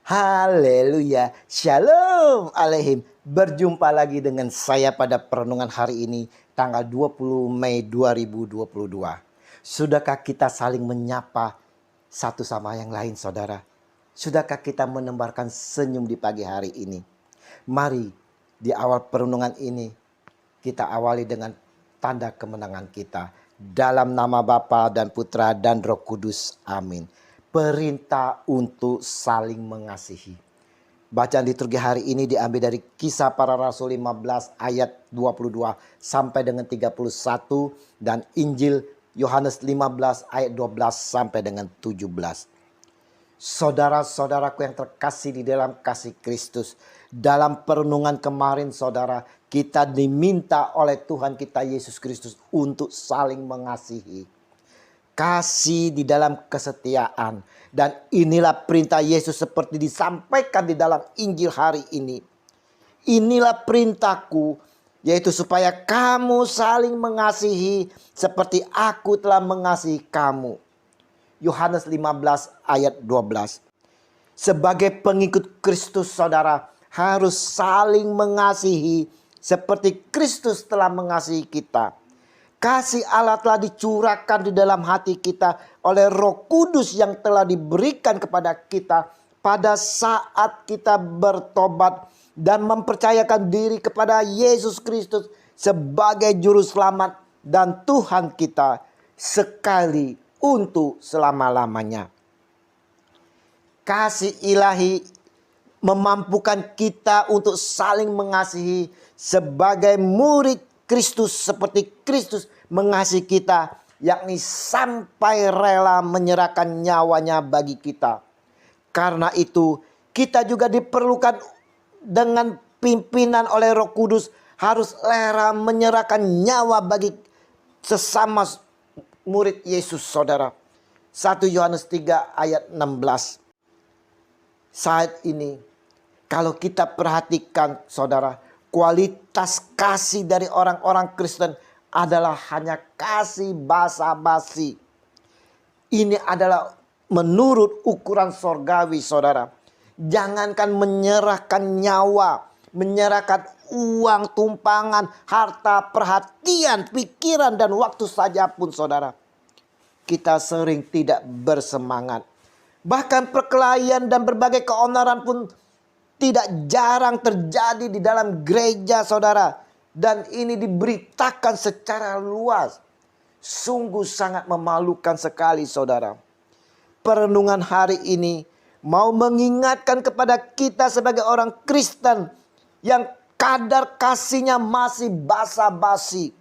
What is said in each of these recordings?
Haleluya, Shalom Aleihim. Berjumpa lagi dengan saya pada perenungan hari ini, tanggal 20 Mei 2022. Sudahkah kita saling menyapa satu sama yang lain, saudara? Sudahkah kita menebarkan senyum di pagi hari ini? Mari di awal perenungan ini kita awali dengan tanda kemenangan kita. Dalam nama Bapa dan Putra dan Roh Kudus. Amin. Perintah untuk saling mengasihi. Bacaan liturgi hari ini diambil dari Kisah Para Rasul 15 ayat 22 sampai dengan 31 dan Injil Yohanes 15 ayat 12 sampai dengan 17. Saudara-saudaraku yang terkasih di dalam kasih Kristus, dalam perenungan kemarin saudara, kita diminta oleh Tuhan kita Yesus Kristus untuk saling mengasihi. Kasih di dalam kesetiaan. Dan inilah perintah Yesus seperti disampaikan di dalam Injil hari ini. Inilah perintahku, yaitu supaya kamu saling mengasihi seperti aku telah mengasihi kamu. Yohanes 15 ayat 12. Sebagai pengikut Kristus saudara harus saling mengasihi seperti Kristus telah mengasihi kita. Kasih Allah telah dicurahkan di dalam hati kita oleh Roh Kudus yang telah diberikan kepada kita pada saat kita bertobat dan mempercayakan diri kepada Yesus Kristus sebagai juru selamat dan Tuhan kita sekali untuk selama-lamanya. Kasih ilahi memampukan kita untuk saling mengasihi sebagai murid Kristus seperti Kristus mengasihi kita, yakni sampai rela menyerahkan nyawanya bagi kita. Karena itu kita juga diperlukan dengan pimpinan oleh Roh Kudus harus rela menyerahkan nyawa bagi sesama murid Yesus saudara. 1 Yohanes 3 ayat 16. Saat ini kalau kita perhatikan saudara, kualitas kasih dari orang-orang Kristen adalah hanya kasih basa-basi. Ini adalah menurut ukuran sorgawi saudara. Jangankan menyerahkan nyawa, menyerahkan uang, tumpangan, harta, perhatian, pikiran dan waktu saja pun saudara. Kita sering tidak bersemangat. Bahkan perkelahian dan berbagai keonaran pun tidak jarang terjadi di dalam gereja saudara. Dan ini diberitakan secara luas. Sungguh sangat memalukan sekali saudara. Perenungan hari ini mau mengingatkan kepada kita sebagai orang Kristen yang kadar kasihnya masih basa-basi.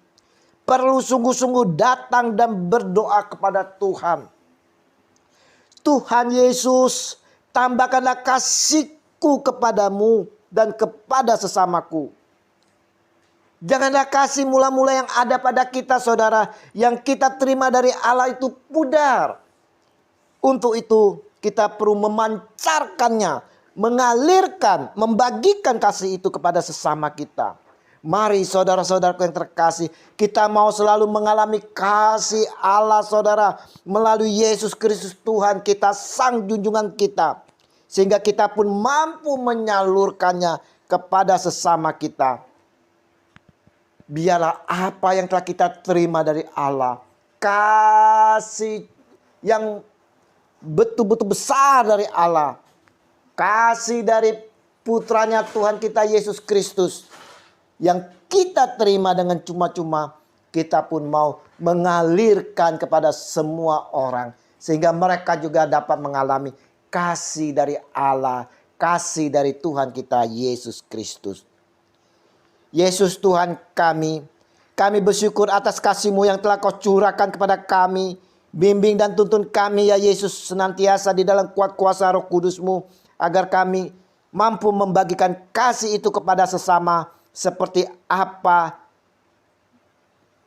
Perlu sungguh-sungguh datang dan berdoa kepada Tuhan. Tuhan Yesus, tambahkanlah kasih-Ku kepadamu dan kepada sesamaku. Janganlah kasih mula-mula yang ada pada kita saudara, yang kita terima dari Allah itu pudar. Untuk itu kita perlu memancarkannya, mengalirkan, membagikan kasih itu kepada sesama kita. Mari saudara-saudaraku yang terkasih, kita mau selalu mengalami kasih Allah saudara melalui Yesus Kristus Tuhan kita, sang junjungan kita. Sehingga kita pun mampu menyalurkannya kepada sesama kita. Biarlah apa yang telah kita terima dari Allah, kasih yang betul-betul besar dari Allah, kasih dari putranya Tuhan kita Yesus Kristus, yang kita terima dengan cuma-cuma, kita pun mau mengalirkan kepada semua orang. Sehingga mereka juga dapat mengalami kasih dari Allah, kasih dari Tuhan kita Yesus Kristus. Yesus Tuhan kami bersyukur atas kasih-Mu yang telah Kau curahkan kepada kami. Bimbing dan tuntun kami ya Yesus senantiasa di dalam kuat kuasa Roh Kudus-Mu, agar kami mampu membagikan kasih itu kepada sesama seperti apa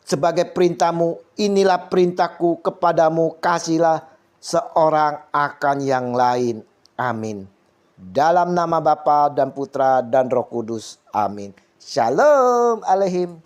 sebagai perintah-Mu. Inilah perintahku kepadamu, kasihlah seorang akan yang lain. Amin. Dalam nama Bapa dan Putra dan Roh Kudus. Amin. Shalom Aleihim.